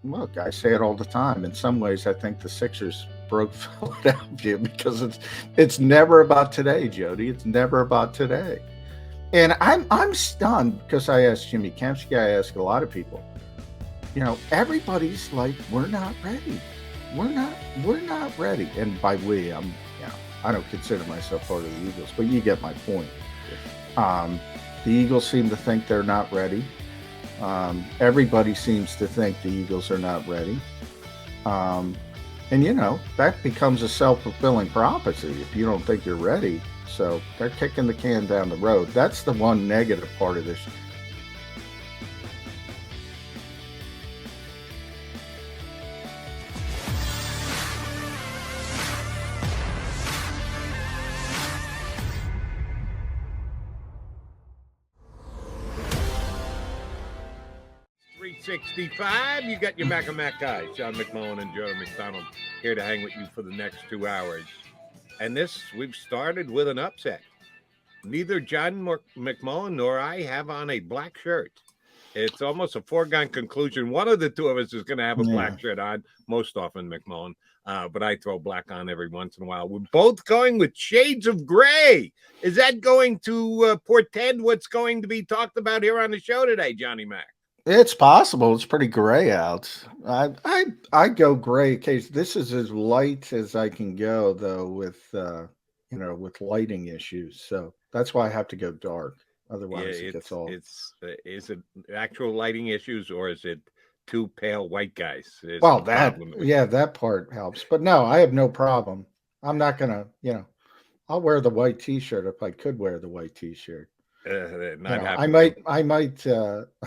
Look, I say it all the time. In some ways, I think the Sixers broke Philadelphia because it's never about today, Jody. It's never about today. And I'm stunned because I asked Jimmy Kempski, I asked a lot of people. Everybody's like, we're not ready. We're not ready. And by we, I don't consider myself part of the Eagles, but you get my point. Um, the Eagles seem to think they're not ready. Everybody seems to think the Eagles are not ready. Um, and that becomes a self-fulfilling prophecy if you don't think you're ready. So they're kicking the can down the road. That's the one negative part of this. 365. You got your Mac and Mac guys, John McMullen and Jody McDonald, here to hang with you for the next 2 hours. And we've started with an upset. Neither John McMullen nor I have on a black shirt. It's almost a foregone conclusion. One of the two of us is going to have a black shirt on, most often McMullen, but I throw black on every once in a while. We're both going with shades of gray. Is that going to portend what's going to be talked about here on the show today, Johnny Mac? It's possible. It's pretty gray out. I go gray occasionally. This is as light as I can go, though, with lighting issues. So that's why I have to go dark. Otherwise, it gets all. Is it actual lighting issues, or is it two pale white guys? Well, that part helps. But no, I have no problem. I'm not gonna. I'll wear the white T-shirt if I could wear the white T-shirt. I might.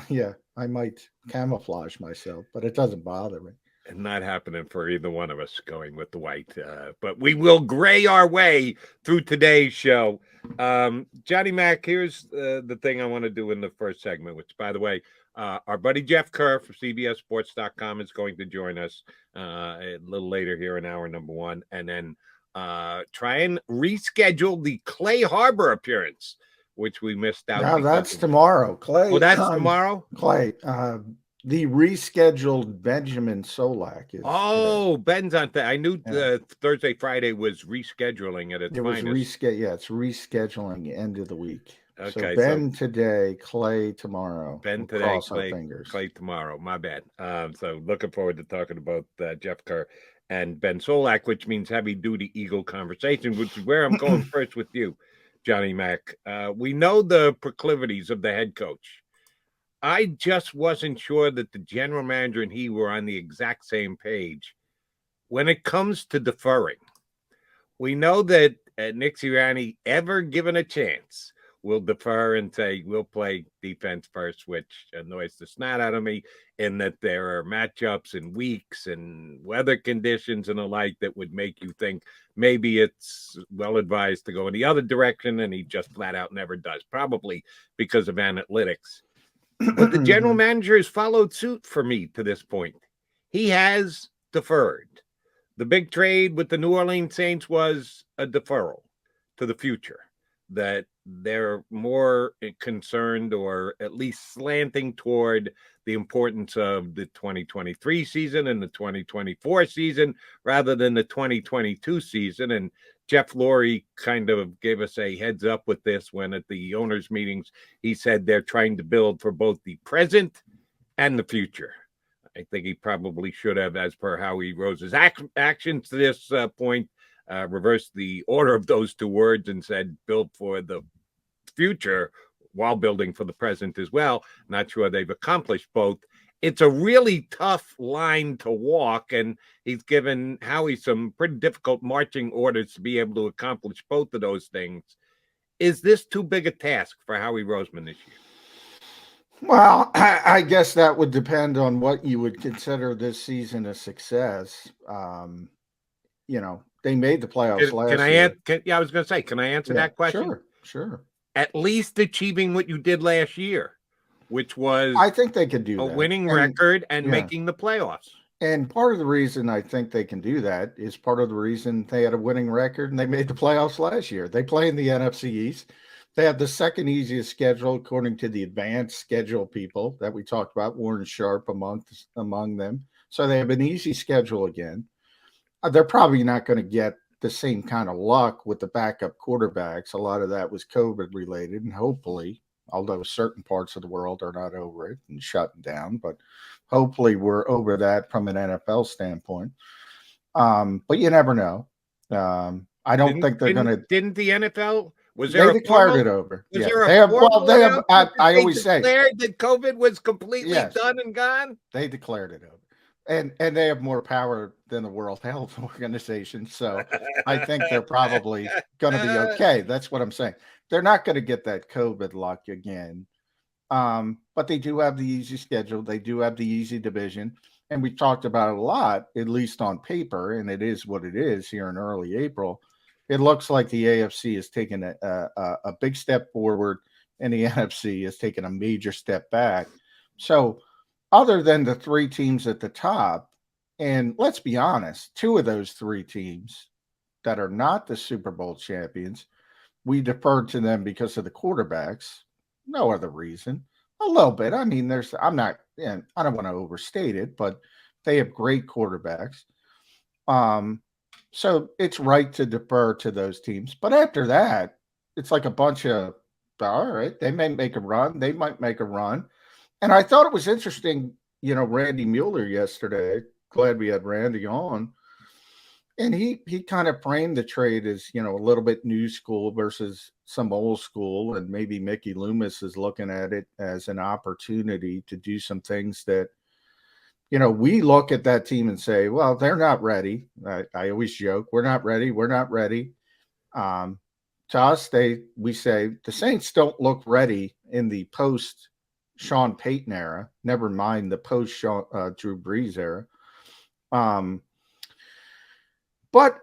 Yeah. I might camouflage myself, but it doesn't bother me. Not happening for either one of us going with the white, but we will gray our way through today's show. Johnny Mac, here's the thing I want to do in the first segment, which, by the way, our buddy Jeff Kerr from CBSSports.com is going to join us a little later here in hour number one, and then try and reschedule the Clay Harbor appearance, which we missed out. No, that's tomorrow. Clay. Oh, that's tomorrow? Clay. The rescheduled Benjamin Solak is. Oh, today. Ben's on. I knew Thursday, Friday was rescheduling at its finest. It's rescheduling end of the week. Okay, so Ben today, Clay tomorrow. Ben today, Clay tomorrow. My bad. So looking forward to talking about Jeff Kerr and Ben Solak, which means heavy-duty Eagle conversation, which is where I'm going first with you, Johnny Mac. We know the proclivities of the head coach. I just wasn't sure that the general manager and he were on the exact same page when it comes to deferring. We know that Nick Sirianni, ever given a chance, will defer and say, we'll play defense first, which annoys the snot out of me, in that there are matchups and weeks and weather conditions and the like that would make you think maybe it's well advised to go in the other direction, and he just flat out never does, probably because of analytics. But the general manager has followed suit for me to this point. He has deferred. The big trade with the New Orleans Saints was a deferral to the future, that they're more concerned, or at least slanting toward, the importance of the 2023 season and the 2024 season rather than the 2022 season. And Jeff Lurie kind of gave us a heads up with this when at the owners' meetings, he said they're trying to build for both the present and the future. I think he probably should have, as per Howie Rose's actions to this point, reversed the order of those two words and said build for the future while building for the present as well. Not sure they've accomplished both. It's a really tough line to walk, and he's given Howie some pretty difficult marching orders to be able to accomplish both of those things. Is this too big a task for Howie Roseman this year? Well, I guess that would depend on what you would consider this season a success. They made the playoffs last year. I was going to say, can I answer that question? Sure. At least achieving what you did last year, which was, I think they could do a winning record and making the playoffs. And part of the reason I think they can do that is part of the reason they had a winning record and they made the playoffs last year. They play in the NFC East. They have the second easiest schedule according to the advanced schedule people that we talked about, Warren Sharp among them. So they have an easy schedule again. They're probably not going to get the same kind of luck with the backup quarterbacks. A lot of that was COVID related, and hopefully, although certain parts of the world are not over it and shutting down, but hopefully we're over that from an NFL standpoint. But you never know. I don't think they're going to. Didn't the NFL? Was They there a declared formal? it over. Was Yeah, there a they have. Well, formal they have. announcement that I they always say declared that COVID was completely yes. done and gone? They declared it over, and they have more power than the World Health Organization. So I think they're probably going to be okay. That's what I'm saying. They're not going to get that COVID luck again. But they do have the easy schedule. They do have the easy division. And we talked about it a lot, at least on paper, and it is what it is here in early April. It looks like the AFC has taken a big step forward, and the NFC has taken a major step back. So, other than the three teams at the top, and let's be honest, two of those three teams that are not the Super Bowl champions, we deferred to them because of the quarterbacks. No other reason. A little bit. I mean, I'm not, and I don't want to overstate it, but they have great quarterbacks. So it's right to defer to those teams. But after that, it's like a bunch of, all right, they may make a run. They might make a run. And I thought it was interesting, Randy Mueller yesterday. Glad we had Randy on. And he kind of framed the trade as, a little bit new school versus some old school. And maybe Mickey Loomis is looking at it as an opportunity to do some things that, we look at that team and say, well, they're not ready. I always joke, we're not ready. We're not ready. To us, we say the Saints don't look ready in the post Sean Payton era, never mind the post Drew Brees era. But,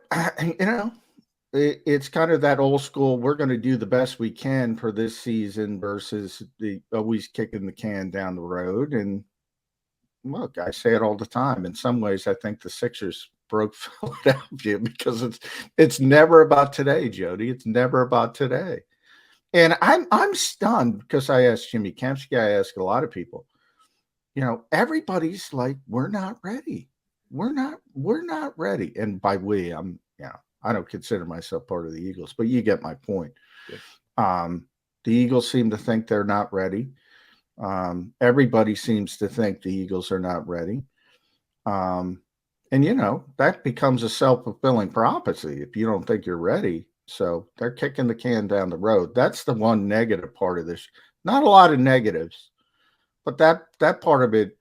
it's kind of that old school, we're going to do the best we can for this season versus the always kicking the can down the road. And look, I say it all the time. In some ways, I think the Sixers broke Philadelphia because it's never about today, Jody. It's never about today. And I'm stunned because I asked Jimmy Kempski, I asked a lot of people, everybody's like, we're not ready. We're not ready. And by we, I don't consider myself part of the Eagles, but you get my point. Yeah. The Eagles seem to think they're not ready. Everybody seems to think the Eagles are not ready. And that becomes a self-fulfilling prophecy if you don't think you're ready. So they're kicking the can down the road. That's the one negative part of this. Not a lot of negatives, but that part of it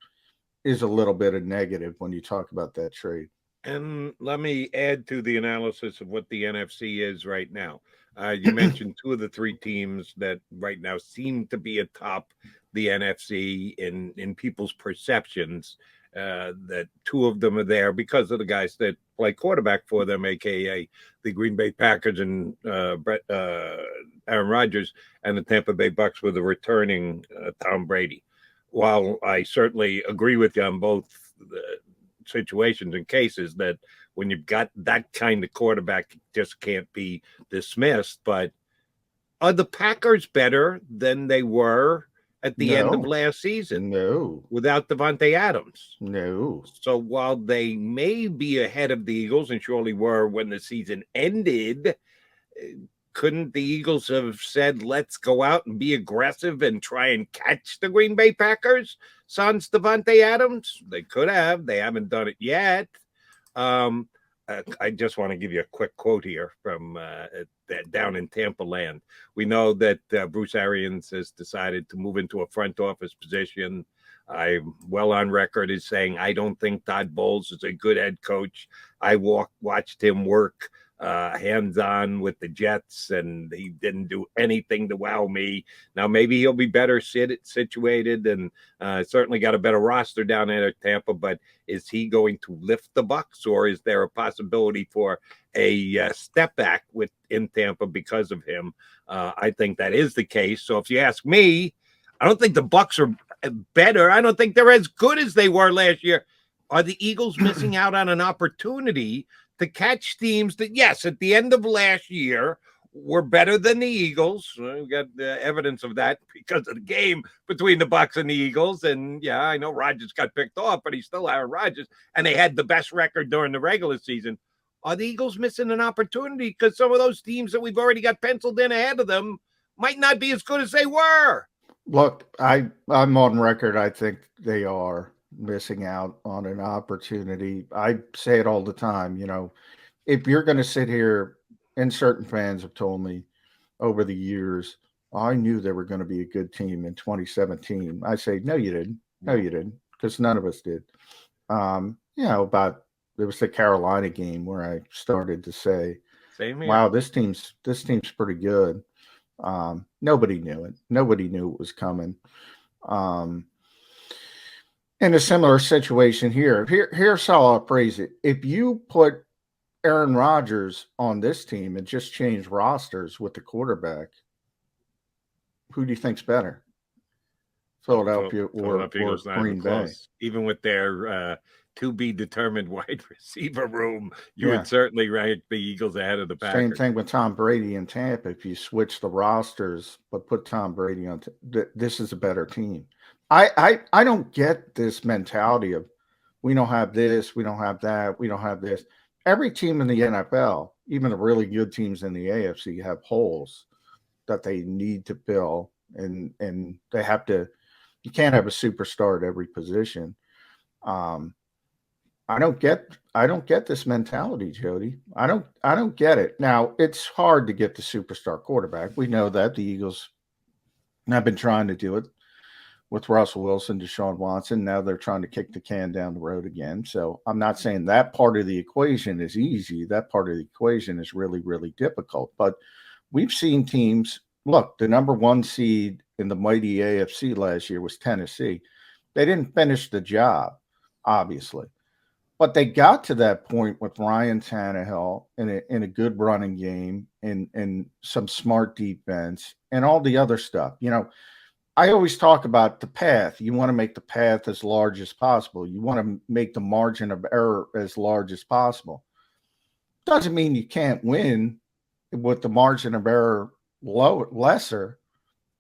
is a little bit of negative when you talk about that trade. And let me add to the analysis of what the NFC is right now. You mentioned two of the three teams that right now seem to be atop the NFC in people's perceptions. That two of them are there because of the guys that play quarterback for them, aka the Green Bay Packers and Aaron Rodgers, and the Tampa Bay Bucks with the returning Tom Brady. While I certainly agree with you on both the situations and cases that when you've got that kind of quarterback, it just can't be dismissed. But are the Packers better than they were at the end of last season? No. Without Devontae Adams? No. So while they may be ahead of the Eagles and surely were when the season ended, couldn't the Eagles have said, let's go out and be aggressive and try and catch the Green Bay Packers sans Devontae Adams? They could have. They haven't done it yet. I just want to give you a quick quote here from down in Tampa land. We know that Bruce Arians has decided to move into a front office position. I'm well on record as saying I don't think Todd Bowles is a good head coach. I watched him work hands-on with the Jets, and he didn't do anything to wow me. Now, maybe he'll be better situated and certainly got a better roster down there at Tampa, but is he going to lift the Bucs, or is there a possibility for a step back in Tampa because of him? I think that is the case. So if you ask me, I don't think the Bucs are better. I don't think they're as good as they were last year. Are the Eagles missing out on an opportunity to catch teams that, yes, at the end of last year we're better than the Eagles. We got evidence of that because of the game between the Bucs and the Eagles. And yeah, I know Rodgers got picked off, but he's still Aaron Rodgers, and they had the best record during the regular season. Are the Eagles missing an opportunity because some of those teams that we've already got penciled in ahead of them might not be as good as they were? Look, I'm on record. I think they are missing out on an opportunity. I say it all the time. If you're going to sit here, and certain fans have told me over the years, I knew they were going to be a good team in 2017. I say, no, you didn't. No, you didn't, because none of us did. About there was the Carolina game where I started to say, Same here. wow, this team's pretty good. Nobody knew it. Nobody knew it was coming. In a similar situation here. Here's how I'll phrase it. If you put Aaron Rodgers on this team and just change rosters with the quarterback, who do you think's better? Philadelphia or Green Bay? Even with their to be determined wide receiver room, you would certainly rank the Eagles ahead of the Packers. Same thing with Tom Brady in Tampa. If you switch the rosters but put Tom Brady on, this is a better team. I don't get this mentality of we don't have this, we don't have that, we don't have this. Every team in the NFL, even the really good teams in the AFC, have holes that they need to fill, and they have to. You can't have a superstar at every position. I don't get this mentality, Jody. I don't get it. Now, it's hard to get the superstar quarterback. We know that the Eagles have been trying to do it with Russell Wilson, Deshaun Watson. Now they're trying to kick the can down the road again. So I'm not saying that part of the equation is easy. That part of the equation is really, really difficult. But we've seen teams, look, the number one seed in the mighty AFC last year was Tennessee. They didn't finish the job, obviously. But they got to that point with Ryan Tannehill in a good running game and some smart defense and all the other stuff. I always talk about the path. You want to make the path as large as possible. You want to make the margin of error as large as possible. Doesn't mean you can't win with the margin of error lesser.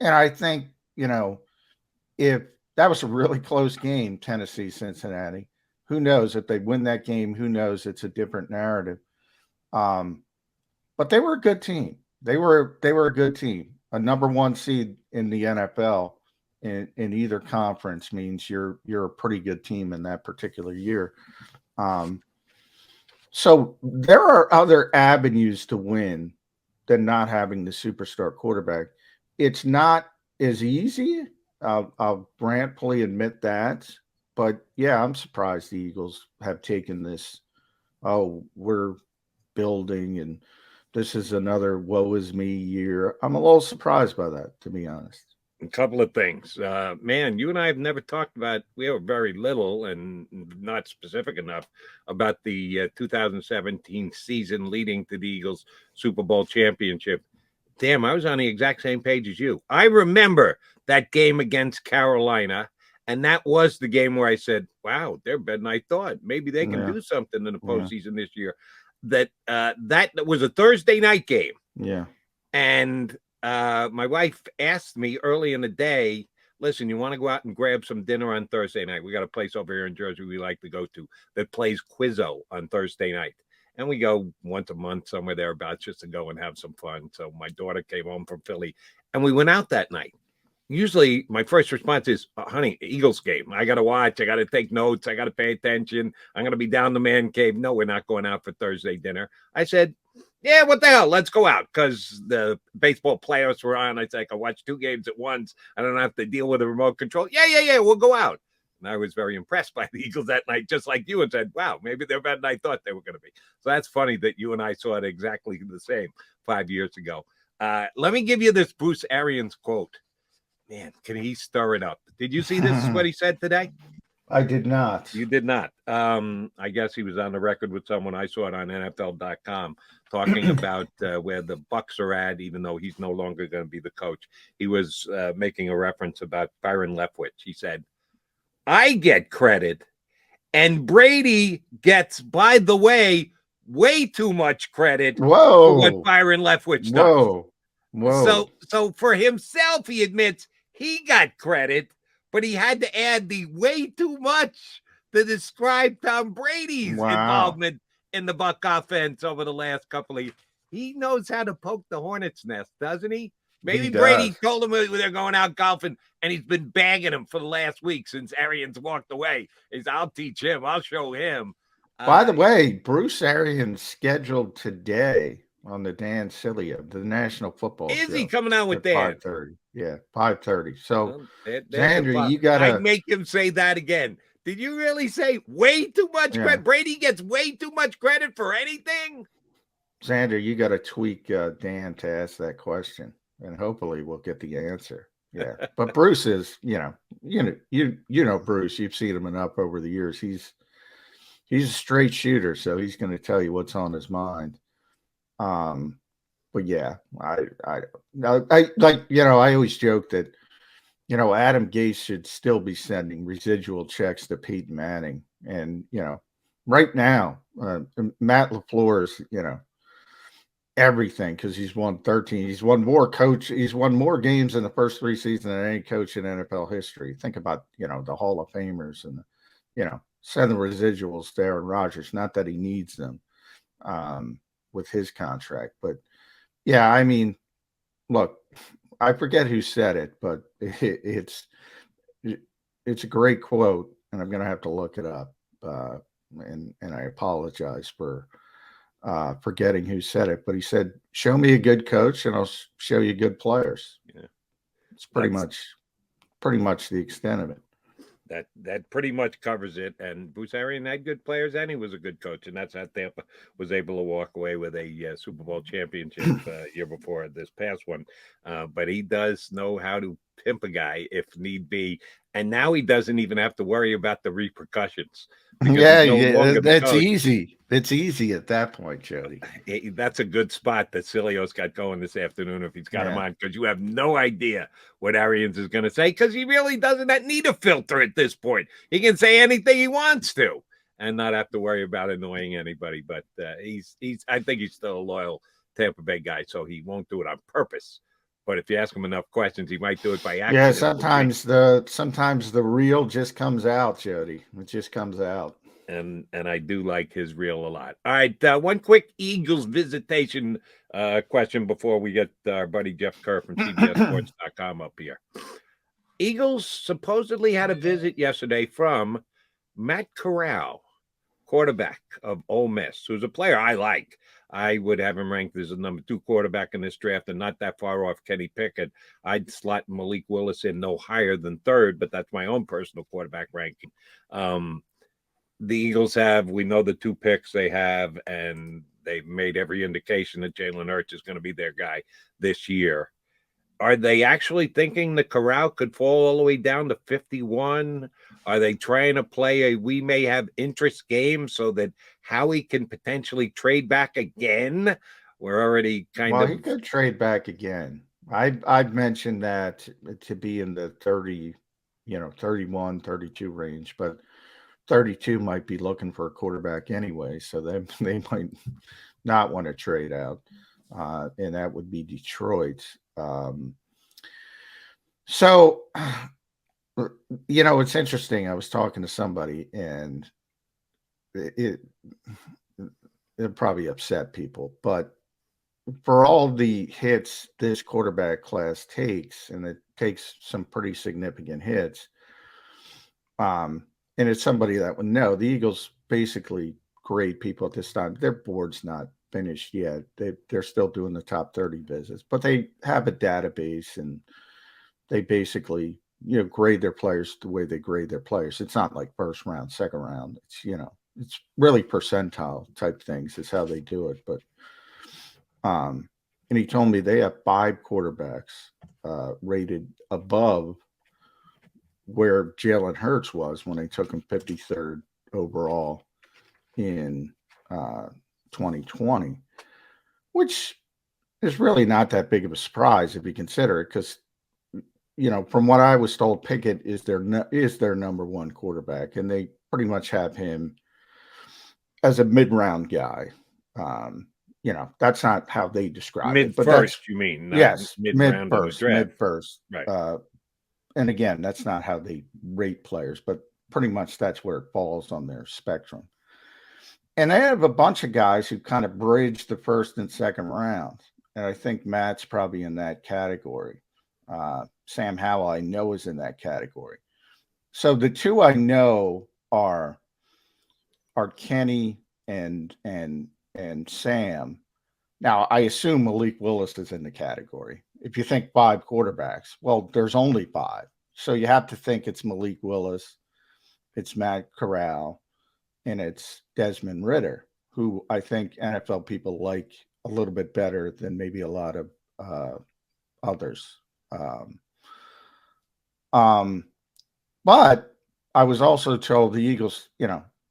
And I think, if that was a really close game, Tennessee-Cincinnati, who knows if they win that game? Who knows? It's a different narrative. But they were a good team. They were a good team. A number one seed in the NFL in either conference means you're a pretty good team in that particular year. So there are other avenues to win than not having the superstar quarterback. It's not as easy. I'll grantfully admit that. But, yeah, I'm surprised the Eagles have taken this, we're building and this is another woe is me year. I'm a little surprised by that, to be honest. A couple of things. Man, you and I have never talked about, we have very little and not specific enough about the 2017 season leading to the Eagles Super Bowl championship. Damn, I was on the exact same page as you. I remember that game against Carolina. And that was the game where I said, wow, they're better than I thought. Maybe they can do something in the postseason this year. That was a Thursday night game. Yeah. And my wife asked me early in the day, listen, you want to go out and grab some dinner on Thursday night? We got a place over here in Jersey we like to go to that plays Quizzo on Thursday night. And we go once a month somewhere thereabouts just to go and have some fun. So my daughter came home from Philly and we went out that night. Usually my first response is, honey, Eagles game. I got to watch. I got to take notes. I got to pay attention. I'm going to be down the man cave. No, we're not going out for Thursday dinner. I said, yeah, what the hell? Let's go out because the baseball playoffs were on. I said, I can watch two games at once. I don't have to deal with a remote control. Yeah. We'll go out. And I was very impressed by the Eagles that night, just like you, and said, wow, maybe they're better than I thought they were going to be. So that's funny that you and I saw it exactly the same 5 years ago. Let me give you this Bruce Arians quote. Man, can he stir it up? Did you see this is what he said today? I did not. You did not. I guess he was on the record with someone. I saw it on NFL.com talking about where the Bucs are at, even though he's no longer going to be the coach. He was making a reference about Byron Leftwich. He said, I get credit, and Brady gets, by the way, way too much credit for what Whoa. Byron Leftwich Whoa. does. Whoa. So for himself, he admits he got credit, but he had to add the way too much to describe Tom Brady's involvement in the Buck offense over the last couple of years. He knows how to poke the hornet's nest, doesn't he? Maybe Brady told him they're going out golfing, and he's been bagging him for the last week since Arians walked away. He's, I'll teach him. I'll show him. By the way, Bruce Arians scheduled today on the Dan Cilia, the National Football Show. Is he coming out with Dan? 5:30. Yeah, 5:30. So, Xander, you got to make him say that again. Did you really say way too much credit? Brady gets way too much credit for anything? Xander, you got to tweak Dan to ask that question, and hopefully we'll get the answer. Yeah, but Bruce is, you know Bruce. You've seen him enough over the years. He's a straight shooter, so he's going to tell you what's on his mind. But yeah, I always joke that, Adam Gase should still be sending residual checks to Peyton Manning, and right now, Matt LaFleur's, everything, because he's won 13. He's won more games in the first 3 seasons than any coach in NFL history. Think about the Hall of Famers and send the residuals to Aaron Rodgers. Not that he needs them with his contract, but yeah, I mean, look, I forget who said it, but it's a great quote, and I'm going to have to look it up, and I apologize for forgetting who said it, but he said, "Show me a good coach, and I'll show you good players." Yeah, it's pretty much the extent of it. That pretty much covers it. And Bruce Arians had good players, and he was a good coach, and that's how Tampa was able to walk away with a Super Bowl championship year before this past one. But he does know how to pimp a guy if need be, and now he doesn't even have to worry about the repercussions. Yeah, that's easy. It's easy at that point, Jody. That's a good spot that Cilio's got going this afternoon if he's got him on, because you have no idea what Arians is going to say, because he really doesn't need a filter at this point. He can say anything he wants to and not have to worry about annoying anybody. But I think he's still a loyal Tampa Bay guy, so he won't do it on purpose. But if you ask him enough questions, he might do it by accident. Yeah, sometimes the real just comes out, Jody. It just comes out. And I do like his reel a lot. All right, one quick Eagles visitation question before we get our buddy Jeff Kerr from CBSSports.com up here. Eagles supposedly had a visit yesterday from Matt Corral, quarterback of Ole Miss, who's a player I like. I would have him ranked as a number 2 quarterback in this draft, and not that far off Kenny Pickett. I'd slot Malik Willis in no higher than 3rd, but that's my own personal quarterback ranking. The Eagles we know the 2 picks they have, and they've made every indication that Jalen Hurts is going to be their guy this year. Are they actually thinking the Corral could fall all the way down to 51? Are they trying to play a we may have interest game so that Howie can potentially trade back again? We're already he could trade back again. I've mentioned that to be in the 30, 31, 32 range, but 32 might be looking for a quarterback anyway, so they might not want to trade out, and that would be Detroit. So, it's interesting. I was talking to somebody, and it probably upset people, but for all the hits this quarterback class takes, and it takes some pretty significant hits, and it's somebody that would know, the Eagles basically grade people at this time. Their board's not finished yet. They're still doing the top 30 visits, but they have a database, and they basically, grade their players the way they grade their players. It's not like first round, second round. It's, it's really percentile type things is how they do it. But, and he told me they have 5 quarterbacks rated above where Jalen Hurts was when they took him 53rd overall in 2020, which is really not that big of a surprise if you consider it, because from what I was told, Pickett is their number 1 quarterback, and they pretty much have him as a mid-round guy. That's not how they describe it. Mid But first, you mean? Not yes, mid mid round of the first, draft. mid first. Right. And again, that's not how they rate players, but pretty much that's where it falls on their spectrum. And they have a bunch of guys who kind of bridge the first and second rounds. And I think Matt's probably in that category. Sam Howell, I know, is in that category. So the two I know are Kenny and Sam. Now I assume Malik Willis is in the category. If you think 5 quarterbacks, well, there's only 5. So you have to think it's Malik Willis, it's Matt Corral, and it's Desmond Ritter, who I think NFL people like a little bit better than maybe a lot of others. But I was also told the Eagles,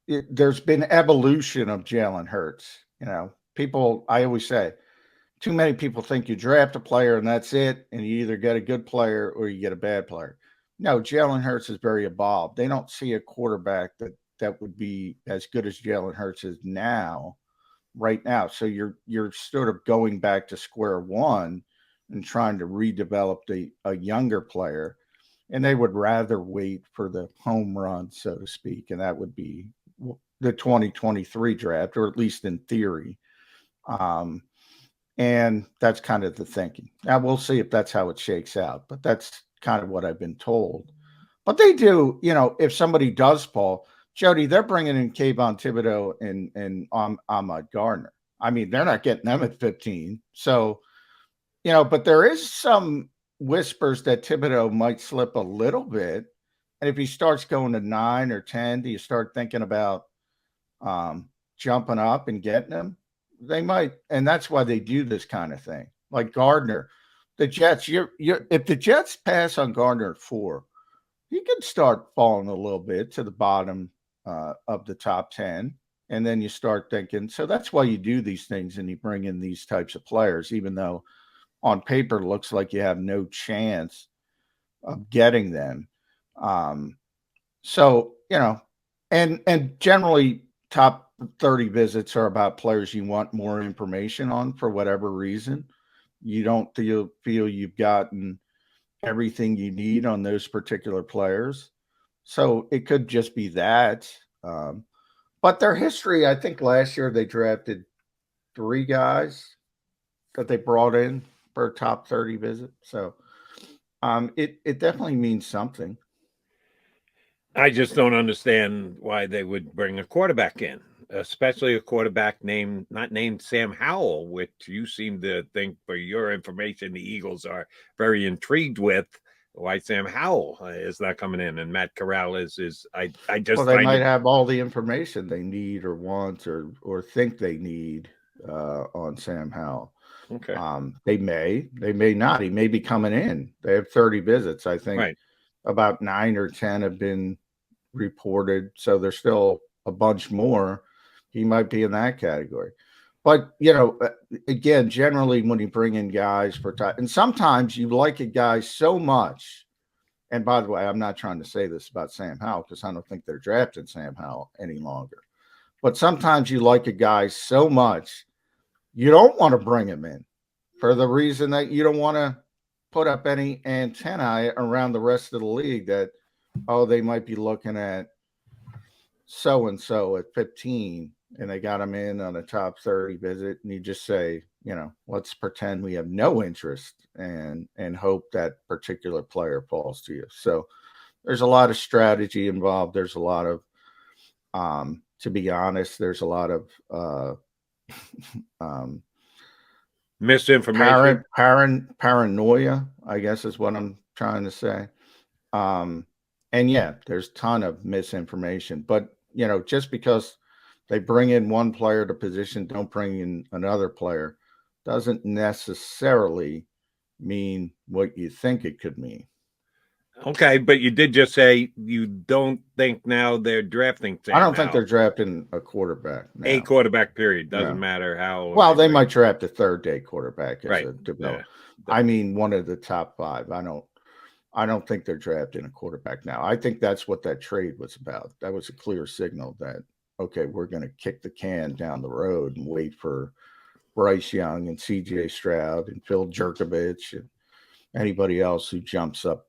there's been evolution of Jalen Hurts. People, I always say, too many people think you draft a player and that's it, and you either get a good player or you get a bad player. No, Jalen Hurts is very evolved. They don't see a quarterback that would be as good as Jalen Hurts is right now. So you're sort of going back to square one and trying to redevelop a younger player, and they would rather wait for the home run, so to speak, and that would be the 2023 draft, or at least in theory. And that's kind of the thinking. Now we'll see if that's how it shakes out, but that's kind of what I've been told. But they do, if somebody does fall, Jody, they're bringing in Kayvon Thibodeau and Ahmad Gardner. I mean, they're not getting them at 15. So, but there is some whispers that Thibodeau might slip a little bit. And if he starts going to 9 or 10, do you start thinking about jumping up and getting him? They might, and that's why they do this kind of thing. Like Gardner, the Jets. If the Jets pass on Gardner at 4, he could start falling a little bit to the bottom of the top 10, and then you start thinking. So that's why you do these things, and you bring in these types of players, even though on paper it looks like you have no chance of getting them. So and generally top 30 visits are about players you want more information on for whatever reason. You don't feel you've gotten everything you need on those particular players. So it could just be that. But their history, I think last year they drafted 3 guys that they brought in for a top 30 visit. So it definitely means something. I just don't understand why they would bring a quarterback in, especially a quarterback not named Sam Howell, which you seem to think, for your information, the Eagles are very intrigued with. Why Sam Howell is not coming in, and Matt Corral is. I just well, they might have all the information they need or want or think they need on Sam Howell. Okay. They may not. He may be coming in. They have 30 visits. I think about 9 or 10 have been reported. So there's still a bunch more. He might be in that category. But, again, generally when you bring in guys and sometimes you like a guy so much. And by the way, I'm not trying to say this about Sam Howell because I don't think they're drafting Sam Howell any longer. But sometimes you like a guy so much, you don't want to bring him in for the reason that you don't want to put up any antennae around the rest of the league that, they might be looking at so-and-so at 15 and they got him in on a top 30 visit. And you just say, let's pretend we have no interest and hope that particular player falls to you. So there's a lot of strategy involved. There's a lot of, to be honest, there's a lot of, misinformation, paranoia, I guess is what I'm trying to say. And yeah, there's a ton of misinformation, but just because they bring in one player to position, don't bring in another player, doesn't necessarily mean what you think it could mean. Okay, but you did just say you don't think now they're drafting Sam I don't think Howell. they're drafting a quarterback now. A quarterback, period. Doesn't matter how. Well, they might draft a third-day quarterback as a develop. Yeah. I mean, one of the top 5. I don't think they're drafting a quarterback now. I think that's what that trade was about. That was a clear signal that, okay, we're going to kick the can down the road and wait for Bryce Young and C.J. Stroud and Phil Jerkovich and anybody else who jumps up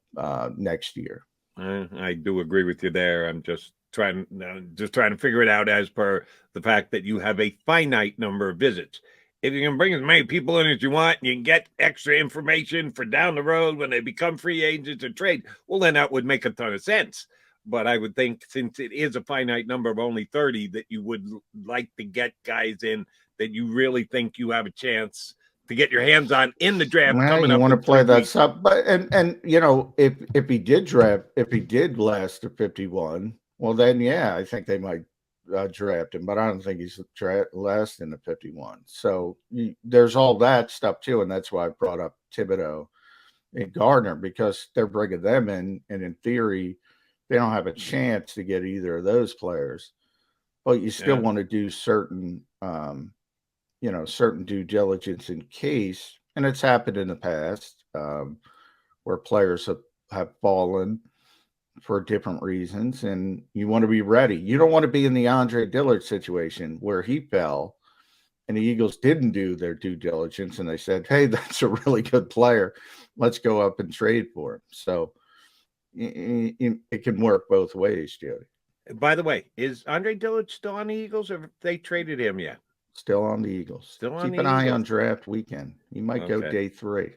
next year. I do agree with you there. I'm just trying to figure it out as per the fact that you have a finite number of visits. If you can bring as many people in as you want, and you can get extra information for down the road when they become free agents or trade, well, then that would make a ton of sense. But I would think, since it is a finite number of only 30, that you would like to get guys in that you really think you have a chance to get your hands on in the draft. Well, coming you up want to play that weeks. stuff, but and you know, if he did last to 51, well then yeah, I think they might draft him, but I don't think he's last in the 51. So there's all that stuff too, and that's why I brought up Thibodeau and Gardner, because they're bringing them in, and in theory, they don't have a chance to get either of those players. But you still want to do certain certain due diligence in case, and it's happened in the past where players have fallen for different reasons, and you want to be ready. You don't want to be in the Andre Dillard situation where he fell and the Eagles didn't do their due diligence and they said, hey, that's a really good player. Let's go up and trade for him. So it can work both ways, Jody. By the way, is Andre Dillard still on the Eagles, or have they traded him yet? Still on the Eagles. Still on Keep the an eye Eagles? on draft weekend. He might go day 3.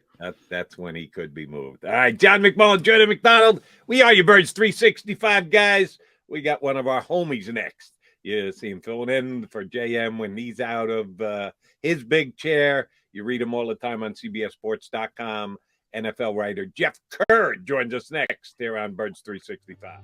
That's when he could be moved. All right, John McMullen, Jody McDonald. We are your Birds 365 guys. We got one of our homies next. You see him filling in for JM when he's out of his big chair. You read him all the time on CBSSports.com. NFL writer Jeff Kerr joins us next here on Birds 365.